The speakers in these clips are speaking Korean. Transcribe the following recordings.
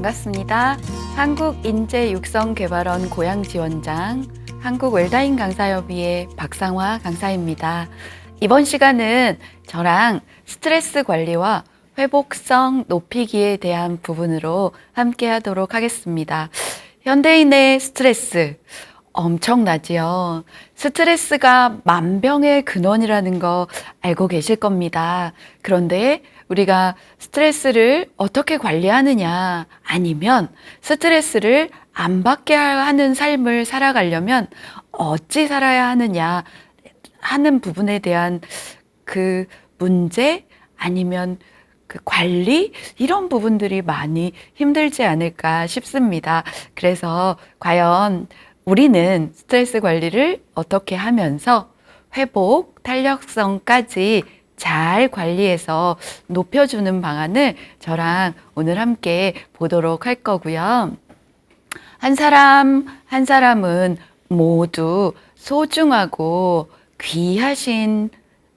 반갑습니다. 한국인재육성개발원 고양지원장, 한국웰다잉 강사협의회 박상화 강사입니다. 이번 시간은 저랑 스트레스 관리와 회복성 높이기에 대한 부분으로 함께 하도록 하겠습니다. 현대인의 스트레스 엄청나지요. 스트레스가 만병의 근원이라는 거 알고 계실 겁니다. 그런데 우리가 스트레스를 어떻게 관리하느냐, 아니면 스트레스를 안 받게 하는 삶을 살아가려면 어찌 살아야 하느냐 하는 부분에 대한 그 문제, 아니면 그 관리, 이런 부분들이 많이 힘들지 않을까 싶습니다. 그래서 과연 우리는 스트레스 관리를 어떻게 하면서 회복, 탄력성까지 잘 관리해서 높여주는 방안을 저랑 오늘 함께 보도록 할 거고요. 한 사람 한 사람은 모두 소중하고 귀하신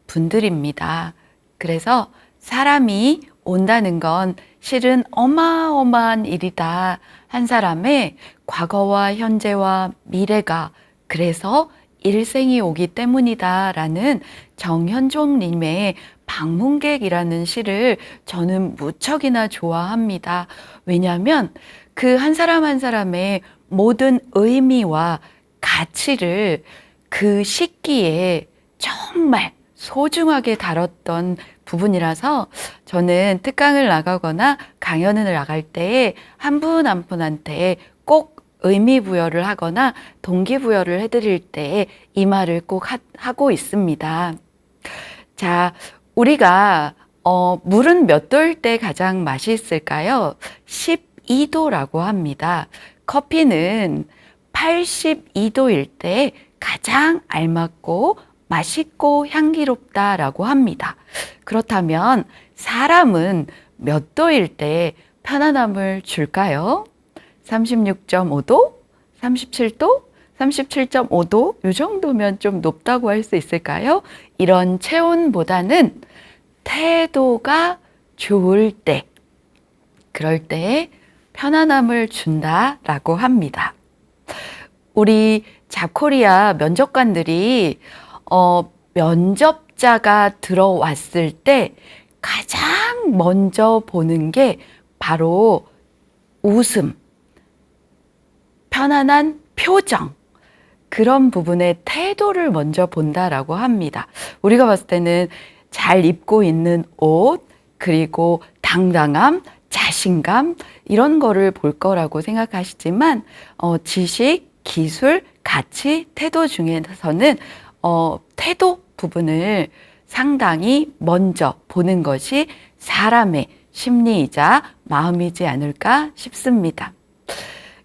분들입니다. 그래서 사람이 온다는 건 실은 어마어마한 일이다. 한 사람의 과거와 현재와 미래가 그래서 일생이 오기 때문이다 라는 정현종님의 방문객이라는 시를 저는 무척이나 좋아합니다. 왜냐하면 그 한 사람 한 사람의 모든 의미와 가치를 그 시기에 정말 소중하게 다뤘던 부분이라서 저는 특강을 나가거나 강연을 나갈 때 한 분 한 분한테 꼭 의미부여를 하거나 동기부여를 해드릴 때 이 말을 꼭 하고 있습니다. 자, 우리가 물은 몇 도일 때 가장 맛있을까요? 12도라고 합니다. 커피는 82도일 때 가장 알맞고 맛있고 향기롭다라고 합니다. 그렇다면 사람은 몇 도일 때 편안함을 줄까요? 36.5도? 37도? 37.5도? 이 정도면 좀 높다고 할 수 있을까요? 이런 체온보다는 태도가 좋을 때, 그럴 때 편안함을 준다라고 합니다. 우리 잡코리아 면접관들이 면접자가 들어왔을 때 가장 먼저 보는 게 바로 웃음, 편안한 표정, 그런 부분의 태도를 먼저 본다라고 합니다. 우리가 봤을 때는 잘 입고 있는 옷, 그리고 당당함, 자신감, 이런 거를 볼 거라고 생각하시지만 지식, 기술, 가치, 태도 중에서는 태도 부분을 상당히 먼저 보는 것이 사람의 심리이자 마음이지 않을까 싶습니다.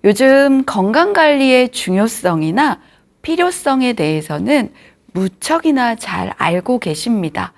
요즘 건강관리의 중요성이나 필요성에 대해서는 무척이나 잘 알고 계십니다.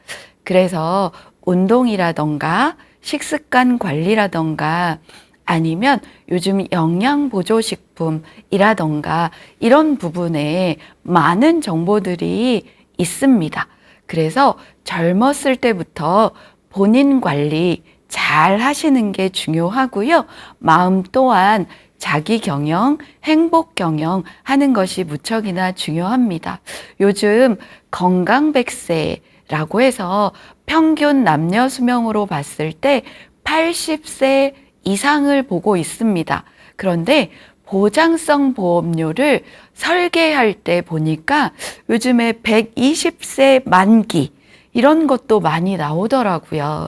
그래서 운동이라던가 식습관 관리라던가 아니면 요즘 영양보조식품이라던가 이런 부분에 많은 정보들이 있습니다. 그래서 젊었을 때부터 본인 관리 잘 하시는 게 중요하고요. 마음 또한 자기 경영, 행복 경영 하는 것이 무척이나 중요합니다. 요즘 건강 100세라고 해서 평균 남녀 수명으로 봤을 때 80세 이상을 보고 있습니다. 그런데 보장성 보험료를 설계할 때 보니까 요즘에 120세 만기 이런 것도 많이 나오더라고요.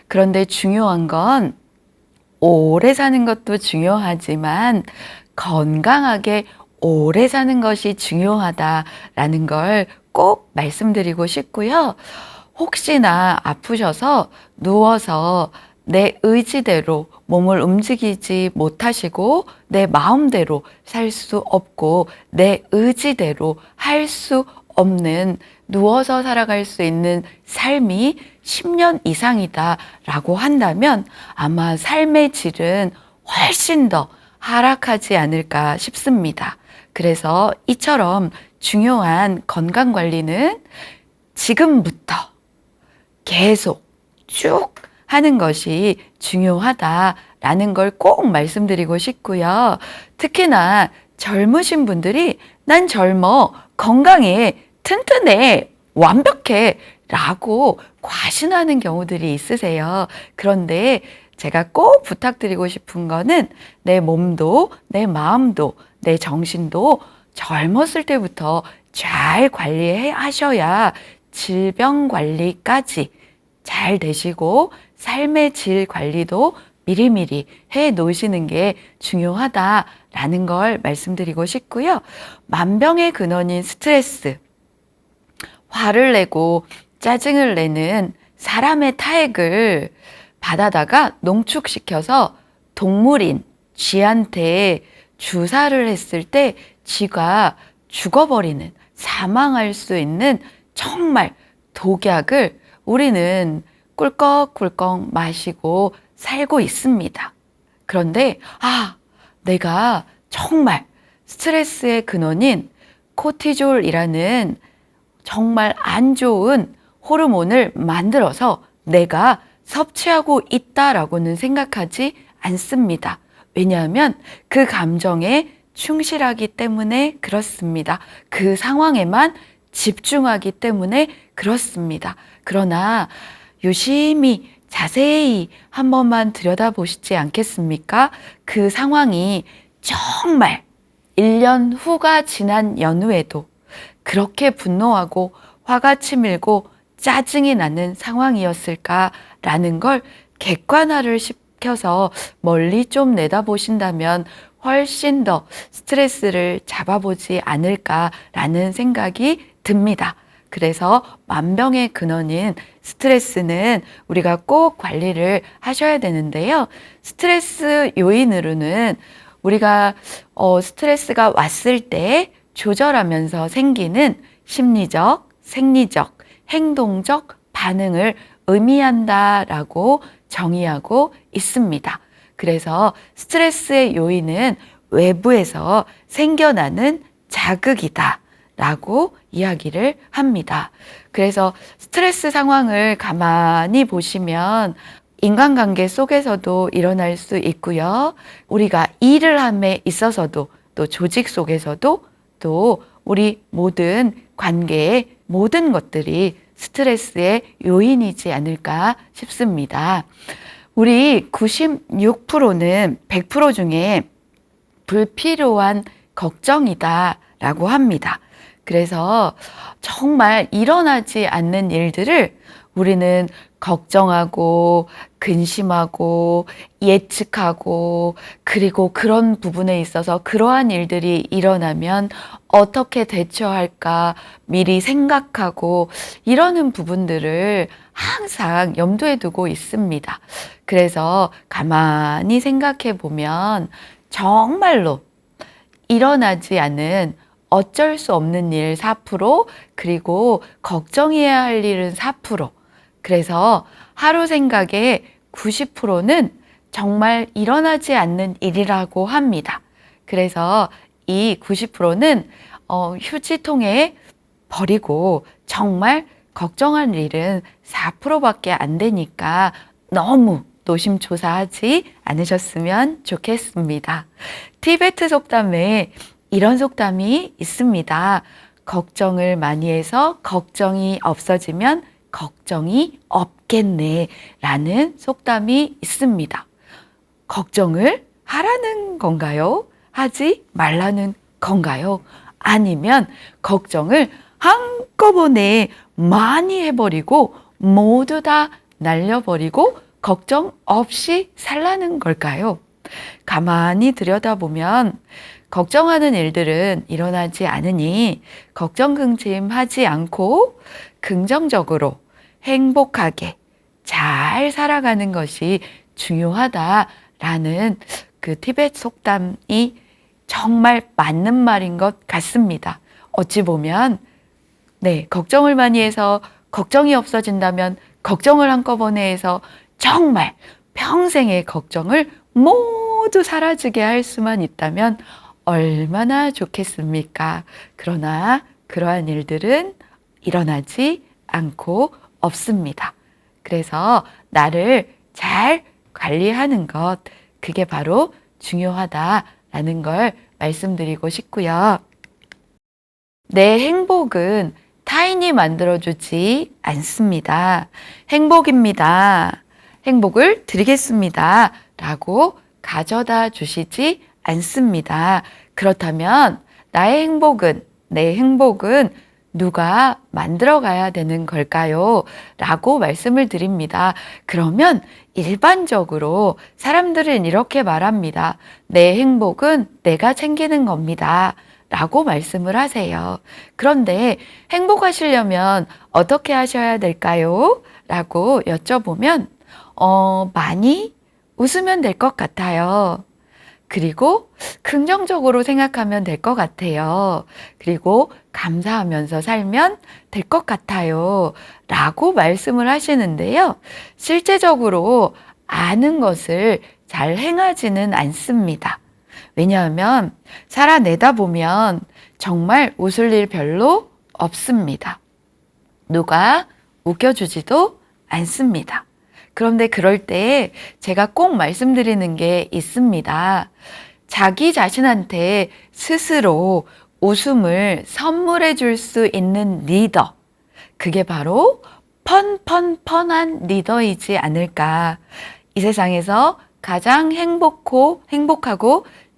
그런데 중요한 건 오래 사는 것도 중요하지만 건강하게 오래 사는 것이 중요하다라는 걸 꼭 말씀드리고 싶고요. 혹시나 아프셔서 누워서 내 의지대로 몸을 움직이지 못하시고 내 마음대로 살 수 없고 내 의지대로 할 수 없는 누워서 살아갈 수 있는 삶이 10년 이상이다라고 한다면 아마 삶의 질은 훨씬 더 하락하지 않을까 싶습니다. 그래서 이처럼 중요한 건강관리는 지금부터 계속 쭉 하는 것이 중요하다 라는 걸 꼭 말씀드리고 싶고요. 특히나 젊으신 분들이 난 젊어, 건강해, 튼튼해, 완벽해 라고 과신하는 경우들이 있으세요. 그런데 제가 꼭 부탁드리고 싶은 거는 내 몸도, 내 마음도, 내 정신도 젊었을 때부터 잘 관리해 하셔야 질병 관리까지 잘 되시고 삶의 질 관리도 미리미리 해 놓으시는 게 중요하다라는 걸 말씀드리고 싶고요. 만병의 근원인 스트레스, 화를 내고 짜증을 내는 사람의 타액을 받아다가 농축시켜서 동물인 쥐한테 주사를 했을 때 쥐가 죽어버리는, 사망할 수 있는 정말 독약을 우리는 꿀꺽꿀꺽 마시고 살고 있습니다. 그런데 내가 정말 스트레스의 근원인 코티졸이라는 정말 안 좋은 호르몬을 만들어서 내가 섭취하고 있다라고는 생각하지 않습니다. 왜냐하면 그 감정에 충실하기 때문에 그렇습니다. 그 상황에만 집중하기 때문에 그렇습니다. 그러나 유심히 자세히 한 번만 들여다보시지 않겠습니까? 그 상황이 정말 1년 후가 지난 연후에도 그렇게 분노하고 화가 치밀고 짜증이 나는 상황이었을까라는 걸 객관화를 시켜서 멀리 좀 내다보신다면 훨씬 더 스트레스를 잡아보지 않을까라는 생각이 듭니다. 그래서 만병의 근원인 스트레스는 우리가 꼭 관리를 하셔야 되는데요. 스트레스 요인으로는 우리가 스트레스가 왔을 때 조절하면서 생기는 심리적, 생리적, 행동적 반응을 의미한다라고 정의하고 있습니다. 그래서 스트레스의 요인은 외부에서 생겨나는 자극이다 라고 이야기를 합니다. 그래서 스트레스 상황을 가만히 보시면 인간관계 속에서도 일어날 수 있고요. 우리가 일을 함에 있어서도, 또 조직 속에서도, 또 우리 모든 관계의 모든 것들이 스트레스의 요인이지 않을까 싶습니다. 우리 96%는 100% 중에 불필요한 걱정이다라고 합니다. 그래서 정말 일어나지 않는 일들을 우리는 걱정하고 근심하고 예측하고, 그리고 그런 부분에 있어서 그러한 일들이 일어나면 어떻게 대처할까 미리 생각하고 이러는 부분들을 항상 염두에 두고 있습니다. 그래서 가만히 생각해 보면 정말로 일어나지 않은 어쩔 수 없는 일 4%, 그리고 걱정해야 할 일은 4%. 그래서 하루 생각의 90%는 정말 일어나지 않는 일이라고 합니다. 그래서 이 90%는 휴지통에 버리고 정말 걱정할 일은 4%밖에 안 되니까 너무 노심초사하지 않으셨으면 좋겠습니다. 티베트 속담에 이런 속담이 있습니다. 걱정을 많이 해서 걱정이 없어지면 걱정이 없겠네 라는 속담이 있습니다. 걱정을 하라는 건가요? 하지 말라는 건가요? 아니면 걱정을 한꺼번에 많이 해버리고 모두 다 날려버리고 걱정 없이 살라는 걸까요? 가만히 들여다보면 걱정하는 일들은 일어나지 않으니 걱정긍심하지 않고 긍정적으로 행복하게 잘 살아가는 것이 중요하다라는 그 티베트 속담이 정말 맞는 말인 것 같습니다. 어찌 보면 걱정을 많이 해서 걱정이 없어진다면 걱정을 한꺼번에 해서 정말 평생의 걱정을 모두 사라지게 할 수만 있다면 얼마나 좋겠습니까? 그러나 그러한 일들은 일어나지 않고 없습니다. 그래서 나를 잘 관리하는 것, 그게 바로 중요하다라는 걸 말씀드리고 싶고요. 내 행복은 타인이 만들어주지 않습니다. 행복입니다. 행복을 드리겠습니다. 라고 가져다 주시지 않습니다. 그렇다면 내 행복은 누가 만들어 가야 되는 걸까요? 라고 말씀을 드립니다. 그러면 일반적으로 사람들은 이렇게 말합니다. 내 행복은 내가 챙기는 겁니다. 라고 말씀을 하세요. 그런데 행복하시려면 어떻게 하셔야 될까요? 라고 여쭤보면, 많이 웃으면 될 것 같아요. 그리고 긍정적으로 생각하면 될 것 같아요. 그리고 감사하면서 살면 될 것 같아요. 라고 말씀을 하시는데요. 실제적으로 아는 것을 잘 행하지는 않습니다. 왜냐하면 살아내다 보면 정말 웃을 일 별로 없습니다. 누가 웃겨주지도 않습니다. 그런데 그럴 때 제가 꼭 말씀드리는 게 있습니다. 자기 자신한테 스스로 웃음을 선물해 줄 수 있는 리더. 그게 바로 펀한 리더이지 않을까. 이 세상에서 가장 행복하고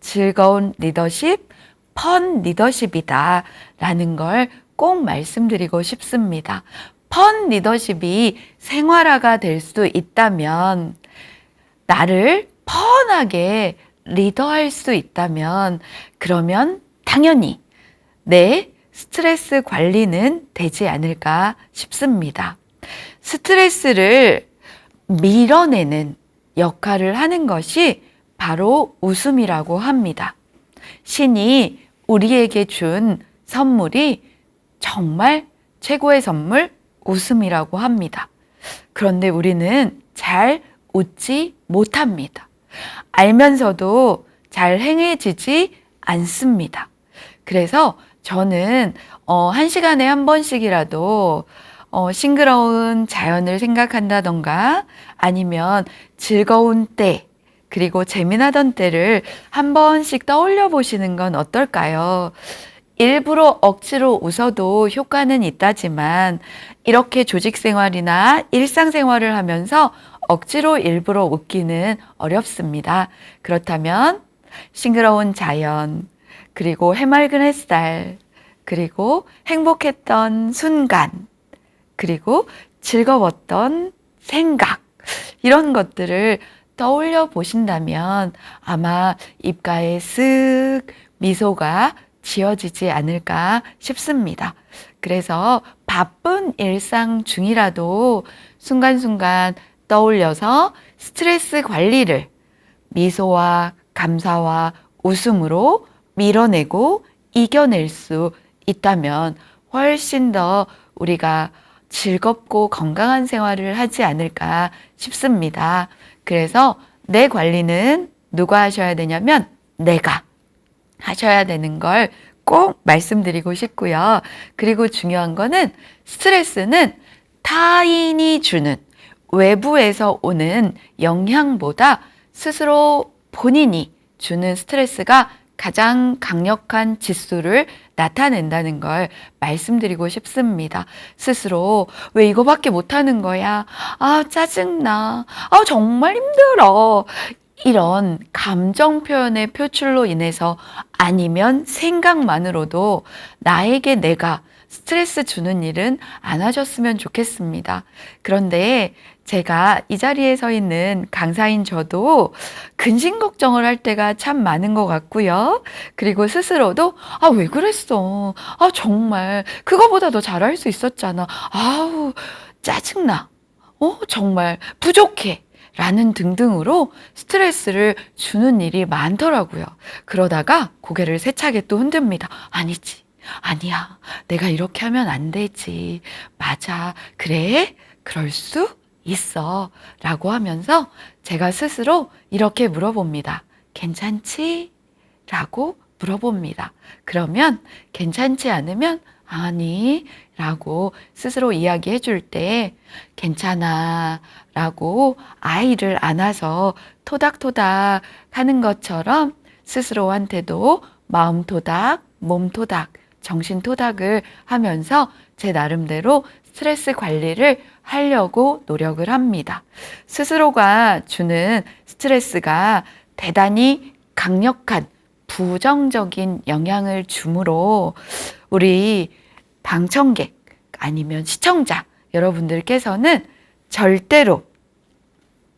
즐거운 리더십, 펀 리더십이다. 라는 걸 꼭 말씀드리고 싶습니다. 펀 리더십이 생활화가 될 수 있다면, 나를 펀하게 리더할 수 있다면, 그러면 당연히 내 스트레스 관리는 되지 않을까 싶습니다. 스트레스를 밀어내는 역할을 하는 것이 바로 웃음이라고 합니다. 신이 우리에게 준 선물이 정말 최고의 선물, 웃음이라고 합니다. 그런데 우리는 잘 웃지 못합니다. 알면서도 잘 행해지지 않습니다. 그래서 저는 1시간에 한 번씩이라도 싱그러운 자연을 생각한다던가 아니면 즐거운 때, 그리고 재미나던 때를 한 번씩 떠올려 보시는 건 어떨까요? 일부러 억지로 웃어도 효과는 있다지만 이렇게 조직 생활이나 일상 생활을 하면서 억지로 일부러 웃기는 어렵습니다. 그렇다면 싱그러운 자연, 그리고 해맑은 햇살, 그리고 행복했던 순간, 그리고 즐거웠던 생각, 이런 것들을 떠올려 보신다면 아마 입가에 쓱 미소가 지어지지 않을까 싶습니다. 그래서 바쁜 일상 중이라도 순간순간 떠올려서 스트레스 관리를 미소와 감사와 웃음으로 밀어내고 이겨낼 수 있다면 훨씬 더 우리가 즐겁고 건강한 생활을 하지 않을까 싶습니다. 그래서 내 관리는 누가 하셔야 되냐면 내가 하셔야 되는 걸 꼭 말씀드리고 싶고요. 그리고 중요한 거는 스트레스는 타인이 주는 외부에서 오는 영향보다 스스로 본인이 주는 스트레스가 가장 강력한 지수를 나타낸다는 걸 말씀드리고 싶습니다. 스스로 왜 이거밖에 못하는 거야? 아, 짜증나. 아, 정말 힘들어. 이런 감정 표현의 표출로 인해서 아니면 생각만으로도 나에게 내가 스트레스 주는 일은 안 하셨으면 좋겠습니다. 그런데 제가 이 자리에 서 있는 강사인 저도 근심 걱정을 할 때가 참 많은 것 같고요. 그리고 스스로도 아, 왜 그랬어? 아, 정말 그거보다 더 잘할 수 있었잖아. 아우, 짜증나. 정말 부족해. 라는 등등으로 스트레스를 주는 일이 많더라고요. 그러다가 고개를 세차게 또 흔듭니다. 아니지. 아니야. 내가 이렇게 하면 안 되지. 맞아. 그래? 그럴 수 있어. 라고 하면서 제가 스스로 이렇게 물어봅니다. 괜찮지? 라고 물어봅니다. 그러면 괜찮지 않으면 아니, 라고 스스로 이야기해 줄 때 괜찮아 라고 아이를 안아서 토닥토닥 하는 것처럼 스스로한테도 마음 토닥, 몸 토닥, 정신 토닥을 하면서 제 나름대로 스트레스 관리를 하려고 노력을 합니다. 스스로가 주는 스트레스가 대단히 강력한 부정적인 영향을 주므로 우리 방청객 아니면 시청자 여러분들께서는 절대로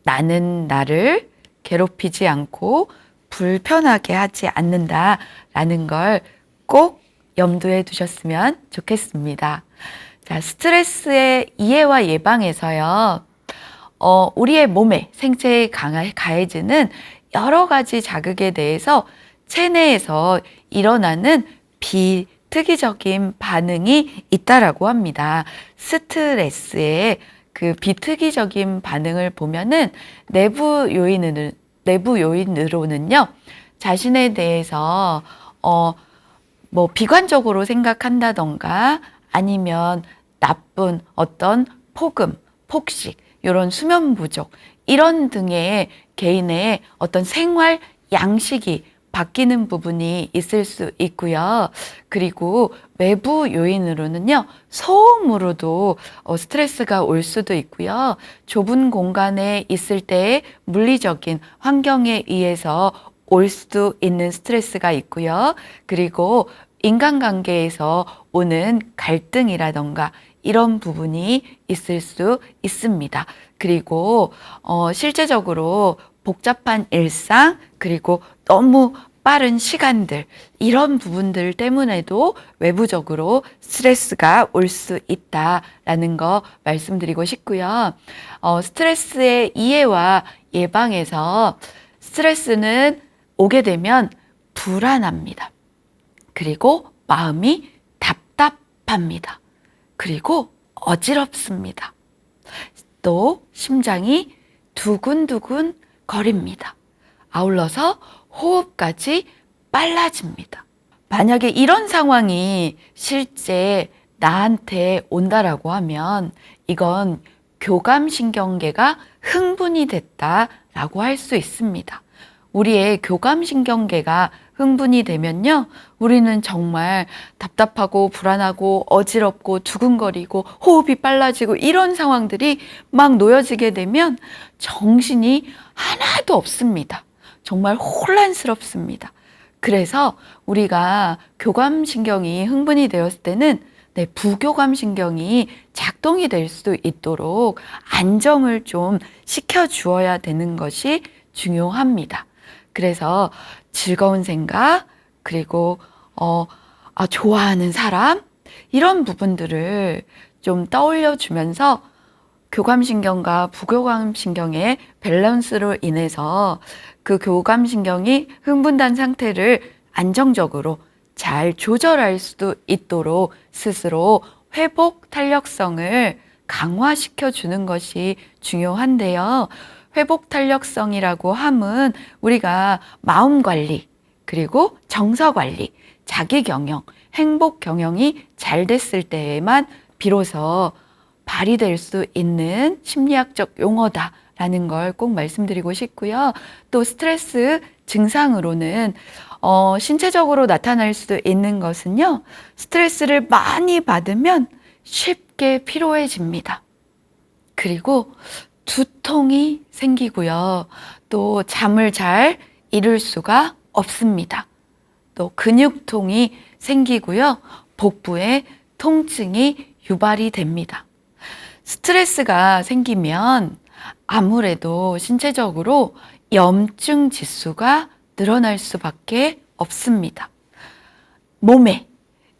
나는 나를 괴롭히지 않고 불편하게 하지 않는다라는 걸 꼭 염두에 두셨으면 좋겠습니다. 자, 스트레스의 이해와 예방에서요. 우리의 몸에 생체에 가해지는 여러 가지 자극에 대해서 체내에서 일어나는 비특이적인 반응이 있다라고 합니다. 스트레스의 그 비특이적인 반응을 보면은 내부 요인으로는요, 자신에 대해서 비관적으로 생각한다던가 아니면 나쁜 어떤 폭음, 폭식, 이런 수면 부족, 이런 등의 개인의 어떤 생활 양식이 바뀌는 부분이 있을 수 있고요. 그리고 외부 요인으로는요, 소음으로도 스트레스가 올 수도 있고요. 좁은 공간에 있을 때의 물리적인 환경에 의해서 올 수도 있는 스트레스가 있고요. 그리고 인간관계에서 오는 갈등이라던가 이런 부분이 있을 수 있습니다. 그리고 실제적으로 복잡한 일상, 그리고 너무 빠른 시간들, 이런 부분들 때문에도 외부적으로 스트레스가 올 수 있다라는 거 말씀드리고 싶고요. 스트레스의 이해와 예방에서 스트레스는 오게 되면 불안합니다. 그리고 마음이 답답합니다. 그리고 어지럽습니다. 또 심장이 두근두근 거립니다. 아울러서 호흡까지 빨라집니다. 만약에 이런 상황이 실제 나한테 온다라고 하면 이건 교감신경계가 흥분이 됐다라고 할 수 있습니다. 우리의 교감신경계가 흥분이 되면요, 우리는 정말 답답하고 불안하고 어지럽고 두근거리고 호흡이 빨라지고 이런 상황들이 막 놓여지게 되면 정신이 하나도 없습니다. 정말 혼란스럽습니다. 그래서 우리가 교감신경이 흥분이 되었을 때는 부교감신경이 작동이 될 수도 있도록 안정을 좀 시켜주어야 되는 것이 중요합니다. 그래서 즐거운 생각, 그리고 좋아하는 사람, 이런 부분들을 좀 떠올려 주면서 교감신경과 부교감신경의 밸런스로 인해서 그 교감신경이 흥분된 상태를 안정적으로 잘 조절할 수도 있도록 스스로 회복 탄력성을 강화시켜 주는 것이 중요한데요. 회복 탄력성이라고 함은 우리가 마음 관리, 그리고 정서 관리, 자기 경영, 행복 경영이 잘 됐을 때에만 비로소 발휘될 수 있는 심리학적 용어다라는 걸 꼭 말씀드리고 싶고요. 또 스트레스 증상으로는 신체적으로 나타날 수도 있는 것은요, 스트레스를 많이 받으면 쉽게 피로해집니다. 그리고 두통이 생기고요. 또 잠을 잘 이룰 수가 없습니다. 또 근육통이 생기고요. 복부에 통증이 유발이 됩니다. 스트레스가 생기면 아무래도 신체적으로 염증 지수가 늘어날 수밖에 없습니다. 몸에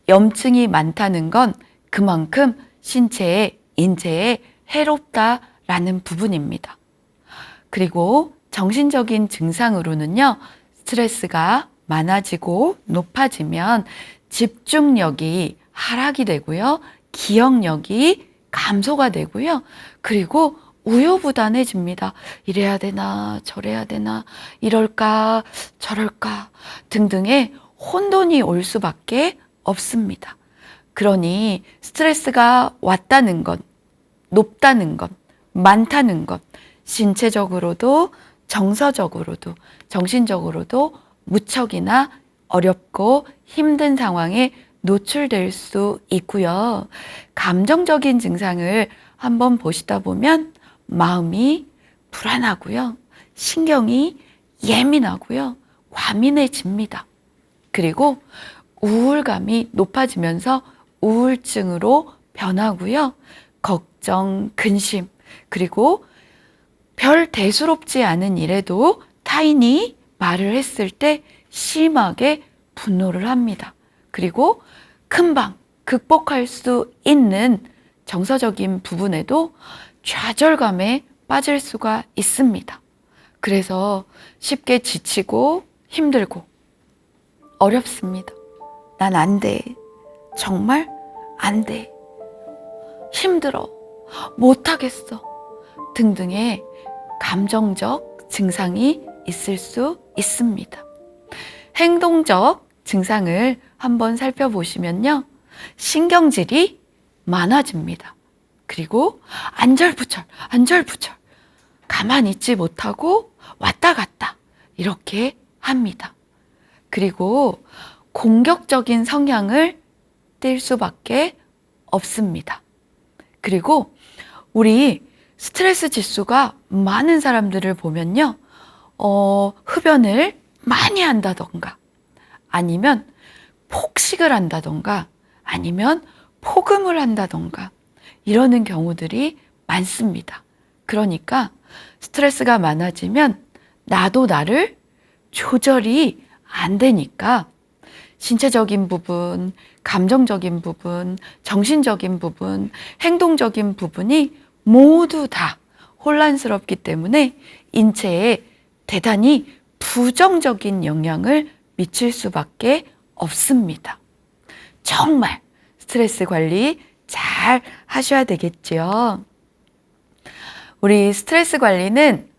염증이 많다는 건 그만큼 신체에, 인체에 해롭다라는 부분입니다. 그리고 정신적인 증상으로는요, 스트레스가 많아지고 높아지면 집중력이 하락이 되고요, 기억력이 감소가 되고요, 그리고 우유부단해집니다. 이래야 되나, 저래야 되나, 이럴까, 저럴까 등등의 혼돈이 올 수밖에 없습니다. 그러니 스트레스가 왔다는 것, 높다는 것, 많다는 것, 신체적으로도 정서적으로도 정신적으로도 무척이나 어렵고 힘든 상황에 노출될 수 있고요. 감정적인 증상을 한번 보시다 보면 마음이 불안하고요. 신경이 예민하고요. 과민해집니다. 그리고 우울감이 높아지면서 우울증으로 변하고요. 걱정, 근심, 그리고 별 대수롭지 않은 일에도 타인이 말을 했을 때 심하게 분노를 합니다. 그리고 금방 극복할 수 있는 정서적인 부분에도 좌절감에 빠질 수가 있습니다. 그래서 쉽게 지치고 힘들고 어렵습니다. 난 안 돼. 정말 안 돼. 힘들어. 못하겠어. 등등의 감정적 증상이 있을 수 있습니다. 행동적 증상을 한번 살펴보시면요. 신경질이 많아집니다. 그리고 안절부절, 가만히 있지 못하고 왔다 갔다 이렇게 합니다. 그리고 공격적인 성향을 띌 수밖에 없습니다. 그리고 우리 스트레스 지수가 많은 사람들을 보면요. 흡연을 많이 한다던가 아니면 폭식을 한다던가 아니면 폭음을 한다던가 이러는 경우들이 많습니다. 그러니까 스트레스가 많아지면 나도 나를 조절이 안 되니까 신체적인 부분, 감정적인 부분, 정신적인 부분, 행동적인 부분이 모두 다 혼란스럽기 때문에 인체에 대단히 부정적인 영향을 미칠 수밖에 없습니다. 정말 스트레스 관리 잘 하셔야 되겠죠. 우리 스트레스 관리는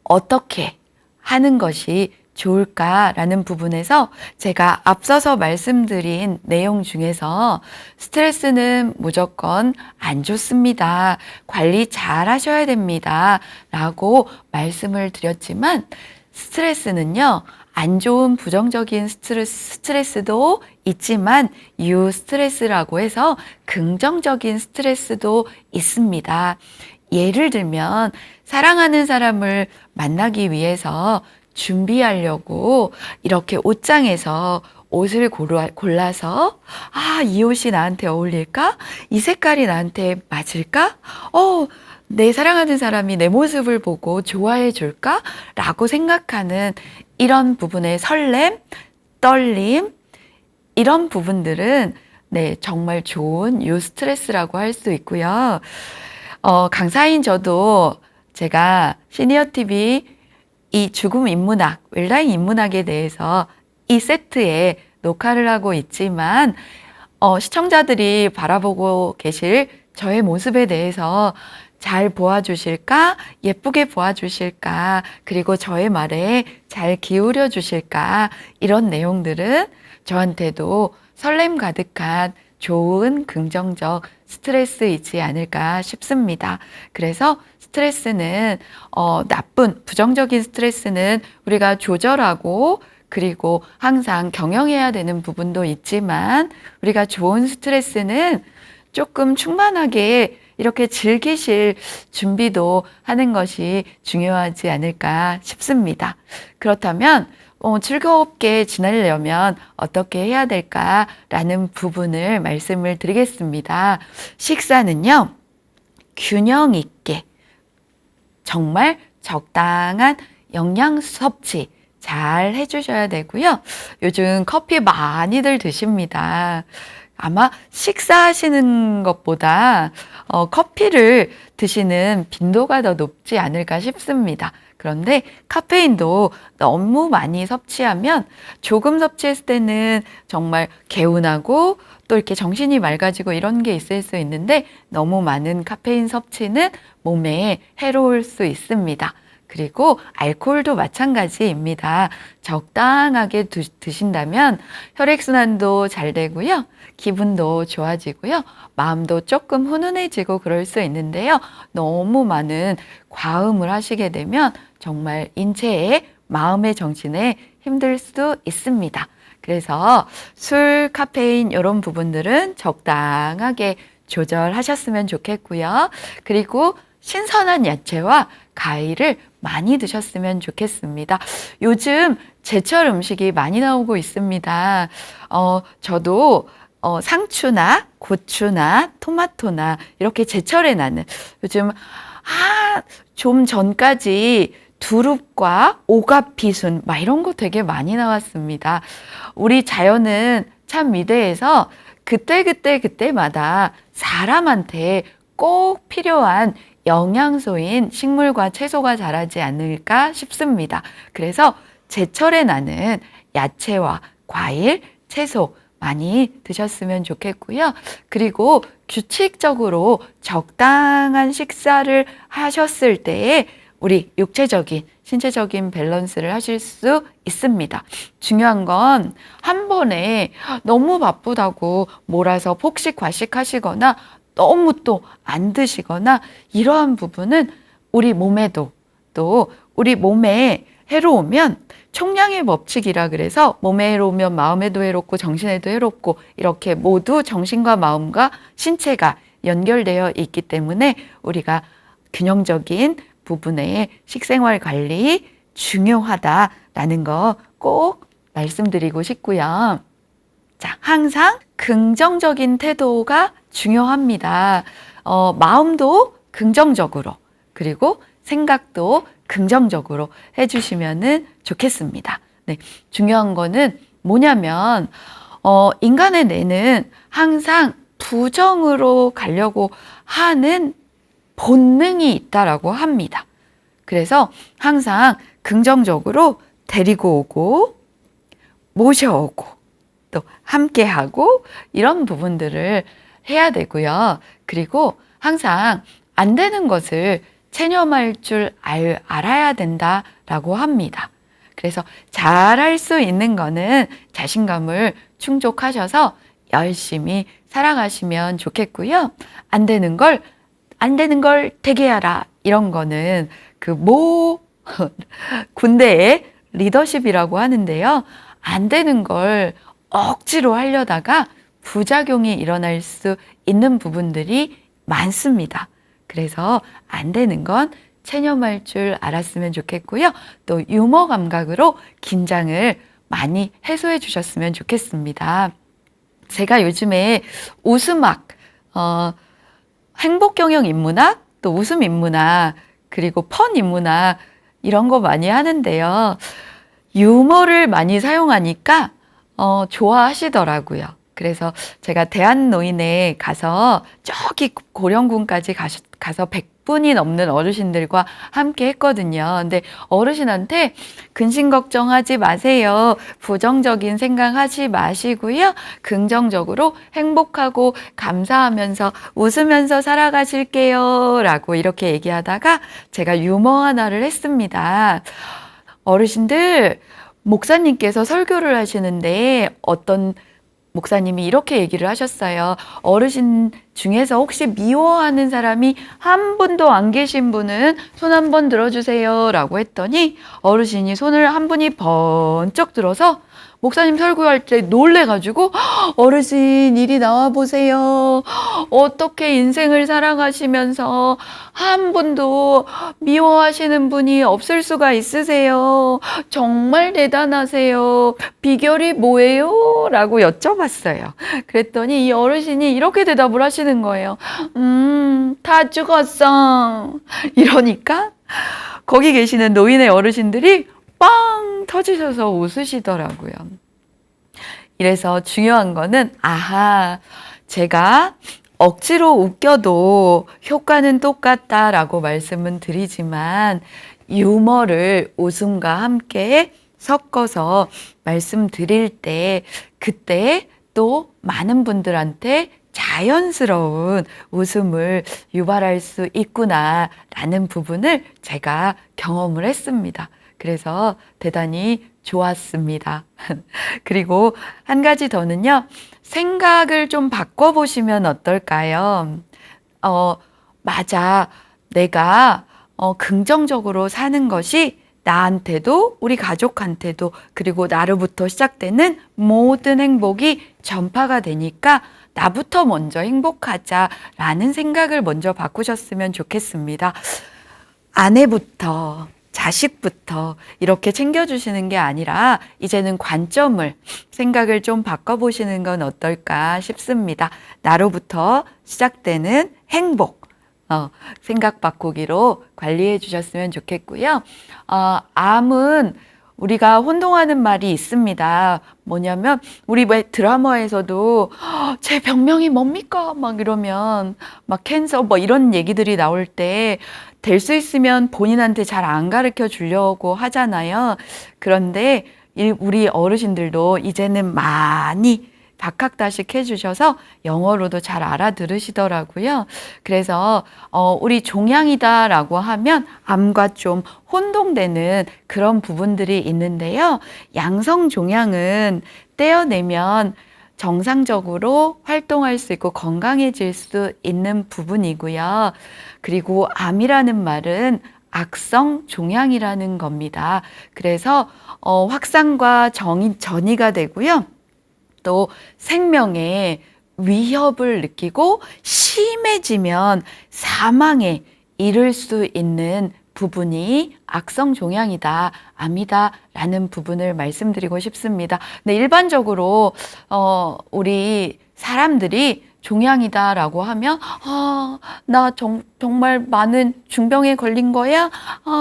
어떻게 하는 것이 좋을까라는 부분에서 제가 앞서서 말씀드린 내용 중에서 스트레스는 무조건 안 좋습니다. 관리 잘 하셔야 됩니다. 라고 말씀을 드렸지만 스트레스는요, 안 좋은 부정적인 스트레스도 있지만 유스트레스라고 해서 긍정적인 스트레스도 있습니다. 예를 들면 사랑하는 사람을 만나기 위해서 준비하려고 이렇게 옷장에서 옷을 골라서 이 옷이 나한테 어울릴까? 이 색깔이 나한테 맞을까? 내 사랑하는 사람이 내 모습을 보고 좋아해 줄까? 라고 생각하는 이런 부분의 설렘, 떨림, 이런 부분들은 정말 좋은 유스트레스라고 할 수 있고요. 강사인 저도 제가 시니어 TV 이 죽음 인문학, 웰다잉 인문학에 대해서 이 세트에 녹화를 하고 있지만 시청자들이 바라보고 계실 저의 모습에 대해서 잘 보아주실까? 예쁘게 보아주실까? 그리고 저의 말에 잘 기울여 주실까? 이런 내용들은 저한테도 설렘 가득한 좋은 긍정적 스트레스이지 않을까 싶습니다. 그래서 스트레스는 나쁜 부정적인 스트레스는 우리가 조절하고 그리고 항상 경영해야 되는 부분도 있지만 우리가 좋은 스트레스는 조금 충만하게 이렇게 즐기실 준비도 하는 것이 중요하지 않을까 싶습니다. 그렇다면 즐겁게 지내려면 어떻게 해야 될까라는 부분을 말씀을 드리겠습니다. 식사는요, 균형 있게 정말 적당한 영양 섭취 잘 해주셔야 되고요. 요즘 커피 많이들 드십니다. 아마 식사하시는 것보다 커피를 드시는 빈도가 더 높지 않을까 싶습니다. 그런데 카페인도 너무 많이 섭취하면 조금 섭취했을 때는 정말 개운하고 또 이렇게 정신이 맑아지고 이런 게 있을 수 있는데 너무 많은 카페인 섭취는 몸에 해로울 수 있습니다. 그리고 알코올도 마찬가지입니다. 적당하게 드신다면 혈액순환도 잘 되고요. 기분도 좋아지고요. 마음도 조금 훈훈해지고 그럴 수 있는데요. 너무 많은 과음을 하시게 되면 정말 인체에 마음의 정신에 힘들 수도 있습니다. 그래서 술, 카페인 이런 부분들은 적당하게 조절하셨으면 좋겠고요. 그리고 신선한 야채와 과일을 많이 드셨으면 좋겠습니다. 요즘 제철 음식이 많이 나오고 있습니다. 저도 상추나 고추나 토마토나 이렇게 제철에 나는 요즘 좀 전까지 두릅과 오갑비순 막 이런 거 되게 많이 나왔습니다. 우리 자연은 참 위대해서 그때마다 사람한테 꼭 필요한 영양소인 식물과 채소가 자라지 않을까 싶습니다. 그래서 제철에 나는 야채와 과일, 채소 많이 드셨으면 좋겠고요. 그리고 규칙적으로 적당한 식사를 하셨을 때에 우리 육체적인, 신체적인 밸런스를 하실 수 있습니다. 중요한 건 한 번에 너무 바쁘다고 몰아서 폭식, 과식 하시거나 너무 또 안 드시거나 이러한 부분은 우리 몸에도 또 우리 몸에 해로우면 총량의 법칙이라 그래서 몸에 해로우면 마음에도 해롭고 정신에도 해롭고 이렇게 모두 정신과 마음과 신체가 연결되어 있기 때문에 우리가 균형적인 부분의 식생활 관리 중요하다라는 거 꼭 말씀드리고 싶고요. 자, 항상 긍정적인 태도가 중요합니다. 마음도 긍정적으로 그리고 생각도 긍정적으로 해주시면 좋겠습니다. 네, 중요한 거는 뭐냐면 인간의 뇌는 항상 부정으로 가려고 하는 본능이 있다라고 합니다. 그래서 항상 긍정적으로 데리고 오고 모셔오고 또 함께하고 이런 부분들을 해야 되고요. 그리고 항상 안 되는 것을 체념할 줄 알아야 된다라고 합니다. 그래서 잘할 수 있는 거는 자신감을 충족하셔서 열심히 살아가시면 좋겠고요. 안 되는 걸 되게 하라. 이런 거는 군대의 리더십이라고 하는데요. 안 되는 걸 억지로 하려다가 부작용이 일어날 수 있는 부분들이 많습니다. 그래서 안 되는 건 체념할 줄 알았으면 좋겠고요. 또 유머 감각으로 긴장을 많이 해소해 주셨으면 좋겠습니다. 제가 요즘에 웃음학, 행복경영 인문학, 또 웃음 인문학, 그리고 펀 인문학 이런 거 많이 하는데요. 유머를 많이 사용하니까 좋아하시더라고요. 그래서 제가 대한노인에 가서 저기 고령군까지 가서 100분이 넘는 어르신들과 함께 했거든요. 근데 어르신한테 근심 걱정하지 마세요. 부정적인 생각하지 마시고요. 긍정적으로 행복하고 감사하면서 웃으면서 살아가실게요. 라고 이렇게 얘기하다가 제가 유머 하나를 했습니다. 어르신들, 목사님께서 설교를 하시는데 어떤 목사님이 이렇게 얘기를 하셨어요. 어르신 중에서 혹시 미워하는 사람이 한 분도 안 계신 분은 손 한 번 들어주세요. 라고 했더니 어르신이 손을 한 분이 번쩍 들어서 목사님 설교할 때 놀래가지고 어르신 이리 나와보세요. 어떻게 인생을 살아가시면서 한 분도 미워하시는 분이 없을 수가 있으세요. 정말 대단하세요. 비결이 뭐예요? 라고 여쭤봤어요. 그랬더니 이 어르신이 이렇게 대답을 하시는 거예요. 다 죽었어. 이러니까 거기 계시는 노인의 어르신들이 빵 터지셔서 웃으시더라고요. 이래서 중요한 거는 제가 억지로 웃겨도 효과는 똑같다라고 말씀은 드리지만 유머를 웃음과 함께 섞어서 말씀드릴 때 그때 또 많은 분들한테 자연스러운 웃음을 유발할 수 있구나라는 부분을 제가 경험을 했습니다. 그래서 대단히 좋았습니다. 그리고 한 가지 더는요, 생각을 좀 바꿔보시면 어떨까요? 맞아. 내가 긍정적으로 사는 것이 나한테도 우리 가족한테도 그리고 나로부터 시작되는 모든 행복이 전파가 되니까 나부터 먼저 행복하자라는 생각을 먼저 바꾸셨으면 좋겠습니다. 아내부터 자식부터 이렇게 챙겨주시는 게 아니라 이제는 관점을 생각을 좀 바꿔보시는 건 어떨까 싶습니다. 나로부터 시작되는 행복 생각 바꾸기로 관리해 주셨으면 좋겠고요. 암은 우리가 혼동하는 말이 있습니다. 뭐냐면 우리 왜 드라마에서도 제 병명이 뭡니까? 막 이러면 막 캔서 뭐 이런 얘기들이 나올 때 될 수 있으면 본인한테 잘 안 가르쳐 주려고 하잖아요. 그런데 우리 어르신들도 이제는 많이 박학다식 해주셔서 영어로도 잘 알아들으시더라고요. 그래서 우리 종양이다라고 하면 암과 좀 혼동되는 그런 부분들이 있는데요. 양성 종양은 떼어내면 정상적으로 활동할 수 있고 건강해질 수 있는 부분이고요. 그리고 암이라는 말은 악성 종양이라는 겁니다. 그래서 확산과 전이가 되고요. 또 생명에 위협을 느끼고 심해지면 사망에 이를 수 있는 부분이 악성 종양이다, 암이다라는 부분을 말씀드리고 싶습니다. 근데 일반적으로 우리 사람들이 종양이다라고 하면 나 정말 많은 중병에 걸린 거야?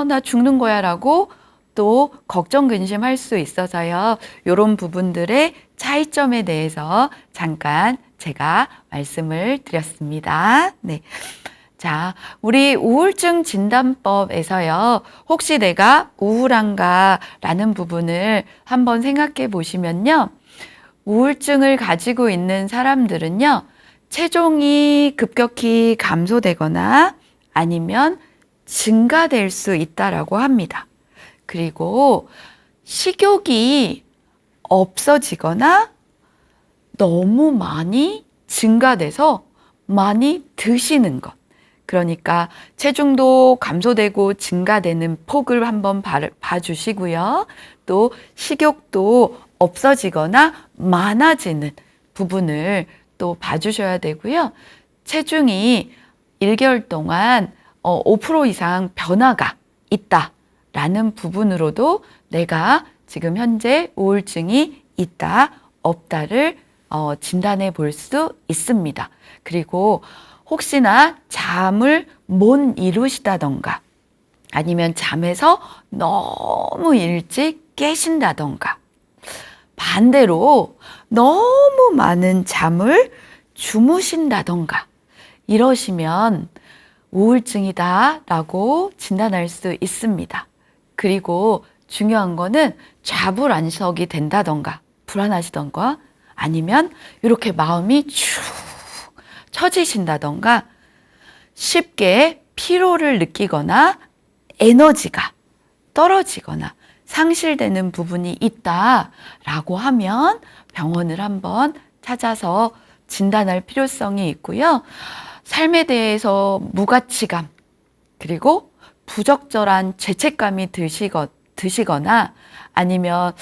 나 죽는 거야? 라고 또 걱정 근심할 수 있어서요. 이런 부분들의 차이점에 대해서 잠깐 제가 말씀을 드렸습니다. 네. 자, 우리 우울증 진단법에서요. 혹시 내가 우울한가라는 부분을 한번 생각해 보시면요. 우울증을 가지고 있는 사람들은요. 체중이 급격히 감소되거나 아니면 증가될 수 있다라고 합니다. 그리고 식욕이 없어지거나 너무 많이 증가돼서 많이 드시는 것. 그러니까 체중도 감소되고 증가되는 폭을 한번 봐주시고요. 또 식욕도 없어지거나 많아지는 부분을 또 봐주셔야 되고요. 체중이 1개월 동안 5% 이상 변화가 있다라는 부분으로도 내가 지금 현재 우울증이 있다, 없다를 진단해 볼 수 있습니다. 그리고 혹시나 잠을 못 이루시다던가 아니면 잠에서 너무 일찍 깨신다던가 반대로 너무 많은 잠을 주무신다던가 이러시면 우울증이다라고 진단할 수 있습니다. 그리고 중요한 거는 좌불안석이 된다던가 불안하시던가 아니면 이렇게 마음이 축 처지신다던가 쉽게 피로를 느끼거나 에너지가 떨어지거나 상실되는 부분이 있다라고 하면 병원을 한번 찾아서 진단할 필요성이 있고요. 삶에 대해서 무가치감 그리고 부적절한 죄책감이 드시거나 아니면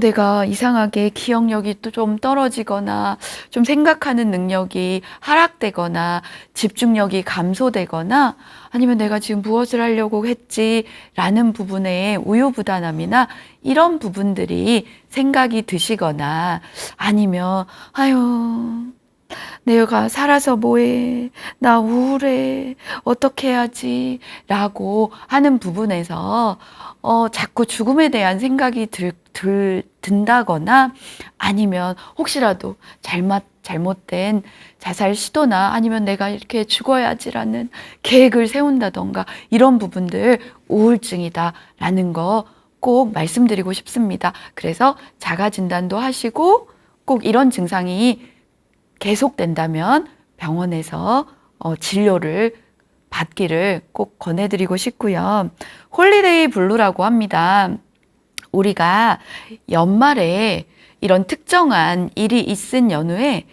내가 이상하게 기억력이 또 좀 떨어지거나 좀 생각하는 능력이 하락되거나 집중력이 감소되거나 아니면 내가 지금 무엇을 하려고 했지라는 부분에 우유부단함이나 이런 부분들이 생각이 드시거나 아니면 내가 살아서 뭐해? 나 우울해. 어떻게 해야지? 라고 하는 부분에서 자꾸 죽음에 대한 생각이 든다거나 아니면 혹시라도 잘못된 자살 시도나 아니면 내가 이렇게 죽어야지라는 계획을 세운다던가 이런 부분들 우울증이다라는 거 꼭 말씀드리고 싶습니다. 그래서 자가 진단도 하시고 꼭 이런 증상이 계속된다면 병원에서 진료를 받기를 꼭 권해드리고 싶고요. 홀리데이 블루라고 합니다. 우리가 연말에 이런 특정한 일이 있은 연후에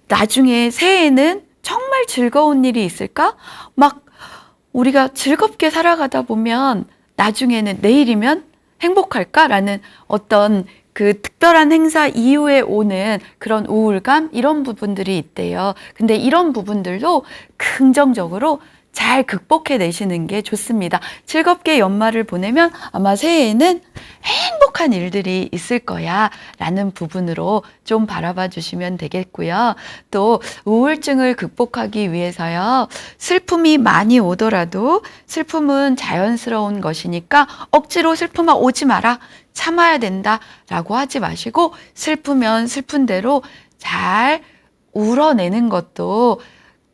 나중에 새해에는 정말 즐거운 일이 있을까? 막 우리가 즐겁게 살아가다 보면 나중에는 내일이면 행복할까라는 어떤 그 특별한 행사 이후에 오는 그런 우울감 이런 부분들이 있대요. 근데 이런 부분들도 긍정적으로 잘 극복해 내시는 게 좋습니다. 즐겁게 연말을 보내면 아마 새해에는 행복한 일들이 있을 거야 라는 부분으로 좀 바라봐 주시면 되겠고요. 또 우울증을 극복하기 위해서요. 슬픔이 많이 오더라도 슬픔은 자연스러운 것이니까 억지로 슬픔아 오지 마라. 참아야 된다 라고 하지 마시고 슬프면 슬픈 대로 잘 울어내는 것도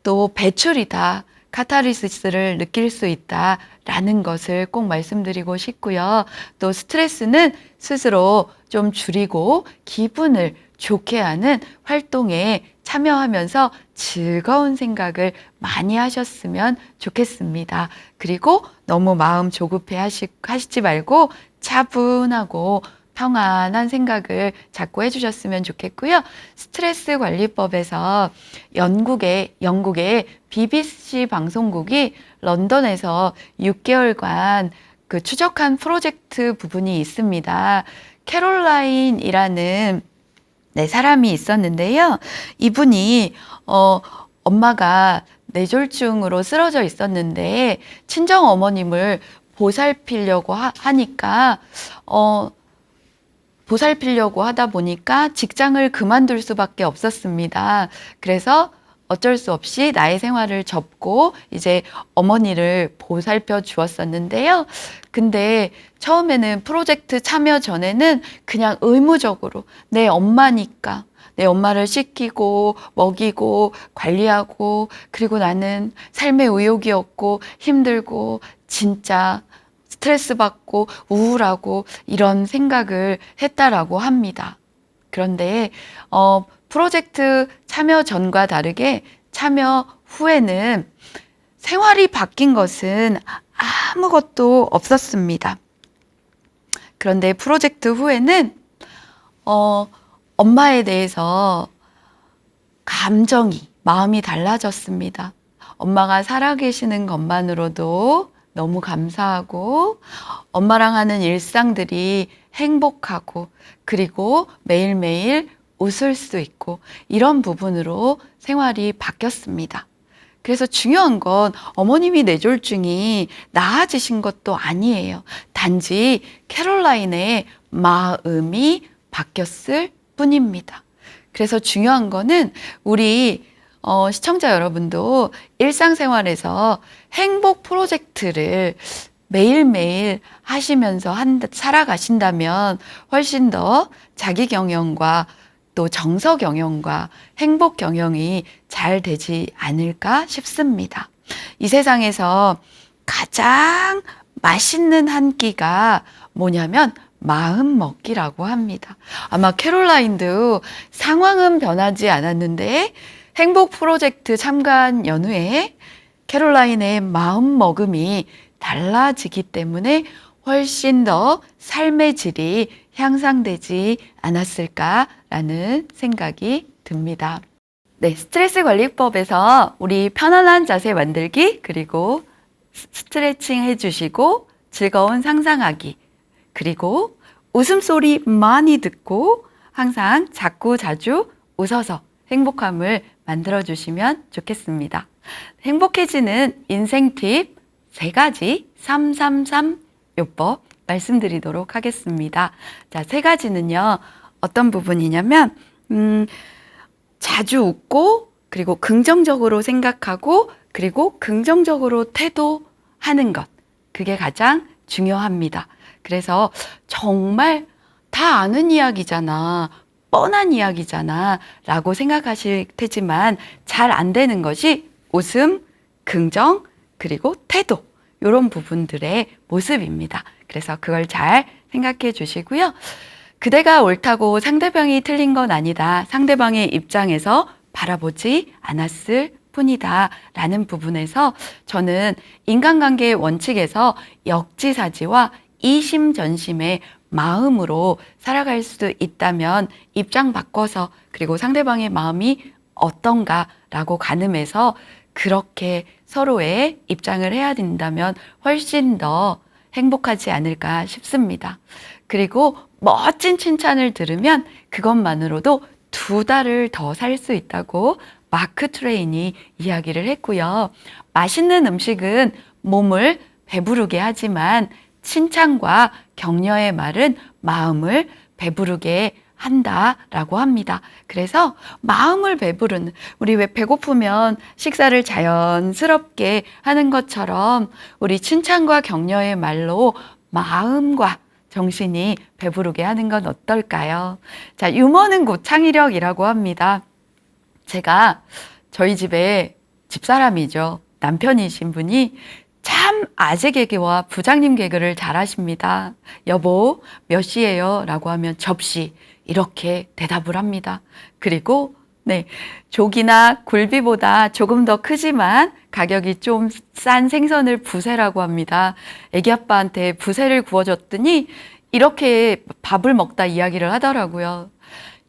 또 배출이다. 카타르시스를 느낄 수 있다라는 것을 꼭 말씀드리고 싶고요. 또 스트레스는 스스로 좀 줄이고 기분을 좋게 하는 활동에 참여하면서 즐거운 생각을 많이 하셨으면 좋겠습니다. 그리고 너무 마음 조급해 하시지 말고 차분하고 평안한 생각을 자꾸 해주셨으면 좋겠고요. 스트레스 관리법에서 영국의 BBC 방송국이 런던에서 6개월간 그 추적한 프로젝트 부분이 있습니다. 캐롤라인이라는 사람이 있었는데요. 이분이 엄마가 뇌졸중으로 쓰러져 있었는데 친정 어머님을 보살피려고 하니까 보살피려고 하다 보니까 직장을 그만둘 수밖에 없었습니다. 그래서 어쩔 수 없이 나의 생활을 접고 이제 어머니를 보살펴 주었었는데요. 근데 처음에는 프로젝트 참여 전에는 그냥 의무적으로 내 엄마니까 내 엄마를 씻기고 먹이고 관리하고 그리고 나는 삶의 의욕이 없고 힘들고 진짜 스트레스 받고 우울하고 이런 생각을 했다라고 합니다. 그런데 프로젝트 참여 전과 다르게 참여 후에는 생활이 바뀐 것은 아무것도 없었습니다. 그런데 프로젝트 후에는 엄마에 대해서 마음이 달라졌습니다. 엄마가 살아계시는 것만으로도 너무 감사하고 엄마랑 하는 일상들이 행복하고 그리고 매일매일 웃을 수 있고 이런 부분으로 생활이 바뀌었습니다. 그래서 중요한 건 어머님이 뇌졸중이 나아지신 것도 아니에요. 단지 캐롤라인의 마음이 바뀌었을 뿐입니다. 그래서 중요한 거는 우리 시청자 여러분도 일상생활에서 행복 프로젝트를 매일매일 하시면서 살아가신다면 훨씬 더 자기 경영과 또 정서 경영과 행복 경영이 잘 되지 않을까 싶습니다. 이 세상에서 가장 맛있는 한 끼가 뭐냐면 마음 먹기라고 합니다. 아마 캐롤라인도 상황은 변하지 않았는데 행복 프로젝트 참관 연후에 캐롤라인의 마음 먹음이 달라지기 때문에 훨씬 더 삶의 질이 향상되지 않았을까라는 생각이 듭니다. 네, 스트레스 관리법에서 우리 편안한 자세 만들기, 그리고 스트레칭 해주시고 즐거운 상상하기, 그리고 웃음소리 많이 듣고 항상 자꾸 자주 웃어서 행복함을 만들어주시면 좋겠습니다. 행복해지는 인생 팁 3가지 333 요법 말씀드리도록 하겠습니다. 자, 3가지는요. 어떤 부분이냐면 자주 웃고 그리고 긍정적으로 생각하고 그리고 긍정적으로 태도하는 것. 그게 가장 중요합니다. 그래서 정말 다 아는 이야기잖아. 뻔한 이야기잖아 라고 생각하실 테지만 잘 안 되는 것이 웃음, 긍정, 그리고 태도 이런 부분들의 모습입니다. 그래서 그걸 잘 생각해 주시고요. 그대가 옳다고 상대방이 틀린 건 아니다. 상대방의 입장에서 바라보지 않았을 뿐이다. 라는 부분에서 저는 인간관계의 원칙에서 역지사지와 이심전심의 마음으로 살아갈 수도 있다면 입장 바꿔서 그리고 상대방의 마음이 어떤가라고 가늠해서 그렇게 서로의 입장을 해야 된다면 훨씬 더 행복하지 않을까 싶습니다. 그리고 멋진 칭찬을 들으면 그것만으로도 2달을 더 살 수 있다고 마크 트웨인이 이야기를 했고요. 맛있는 음식은 몸을 배부르게 하지만 칭찬과 격려의 말은 마음을 배부르게 한다라고 합니다. 그래서 마음을 배부르는, 우리 왜 배고프면 식사를 자연스럽게 하는 것처럼 우리 칭찬과 격려의 말로 마음과 정신이 배부르게 하는 건 어떨까요? 자, 유머는 곧 창의력이라고 합니다. 제가 저희 집에 집사람이죠. 남편이신 분이 참 아재 개그와 부장님 개그를 잘하십니다. 여보, 몇 시예요? 라고 하면 접시. 이렇게 대답을 합니다. 그리고 조기나 굴비보다 조금 더 크지만 가격이 좀 싼 생선을 부세라고 합니다. 애기 아빠한테 부세를 구워줬더니 이렇게 밥을 먹다 이야기를 하더라고요.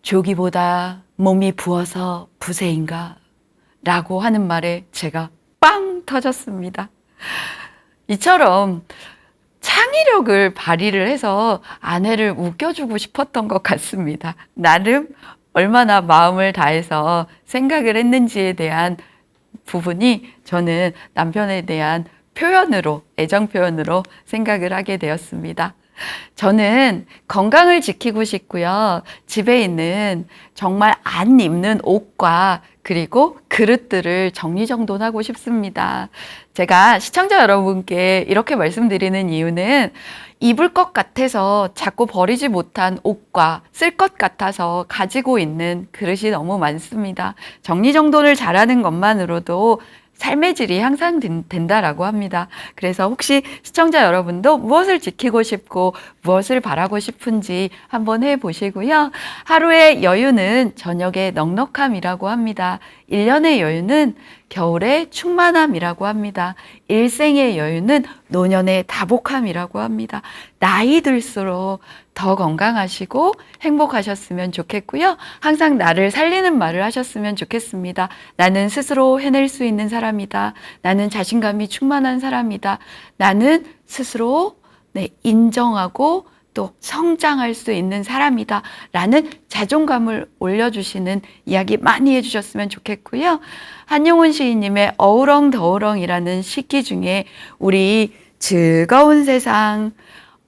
조기보다 몸이 부어서 부세인가? 라고 하는 말에 제가 빵 터졌습니다. 이처럼 창의력을 발휘를 해서 아내를 웃겨주고 싶었던 것 같습니다. 나름 얼마나 마음을 다해서 생각을 했는지에 대한 부분이 저는 남편에 대한 표현으로, 애정 표현으로 생각을 하게 되었습니다. 저는 건강을 지키고 싶고요. 집에 있는 정말 안 입는 옷과 그리고 그릇들을 정리정돈하고 싶습니다. 제가 시청자 여러분께 이렇게 말씀드리는 이유는 입을 것 같아서 자꾸 버리지 못한 옷과 쓸 것 같아서 가지고 있는 그릇이 너무 많습니다. 정리정돈을 잘하는 것만으로도 삶의 질이 향상된다라고 합니다. 그래서 혹시 시청자 여러분도 무엇을 지키고 싶고 무엇을 바라고 싶은지 한번 해보시고요. 하루의 여유는 저녁의 넉넉함이라고 합니다. 1년의 여유는 겨울의 충만함이라고 합니다. 일생의 여유는 노년의 다복함이라고 합니다. 나이 들수록 더 건강하시고 행복하셨으면 좋겠고요. 항상 나를 살리는 말을 하셨으면 좋겠습니다. 나는 스스로 해낼 수 있는 사람이다. 나는 자신감이 충만한 사람이다. 나는 스스로 인정하고 또 성장할 수 있는 사람이다 라는 자존감을 올려주시는 이야기 많이 해주셨으면 좋겠고요. 한용운 시인님의 어우렁더우렁이라는 시기 중에 우리 즐거운 세상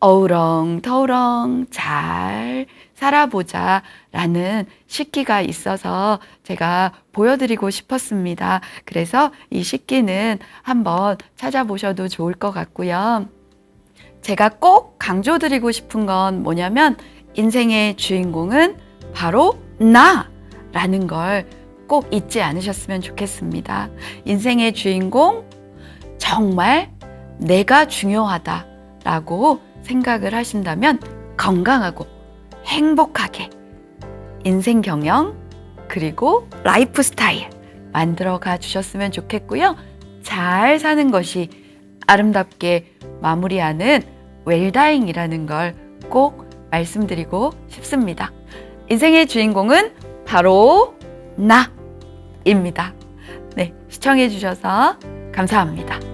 어우렁더우렁 잘 살아보자 라는 시기가 있어서 제가 보여드리고 싶었습니다. 그래서 이 시기는 한번 찾아보셔도 좋을 것 같고요. 제가 꼭 강조드리고 싶은 건 뭐냐면 인생의 주인공은 바로 나라는 걸 꼭 잊지 않으셨으면 좋겠습니다. 인생의 주인공 정말 내가 중요하다라고 생각을 하신다면 건강하고 행복하게 인생 경영 그리고 라이프 스타일 만들어가 주셨으면 좋겠고요. 잘 사는 것이 아름답게 마무리하는 웰다잉이라는 걸 꼭 말씀드리고 싶습니다. 인생의 주인공은 바로 나입니다. 시청해 주셔서 감사합니다.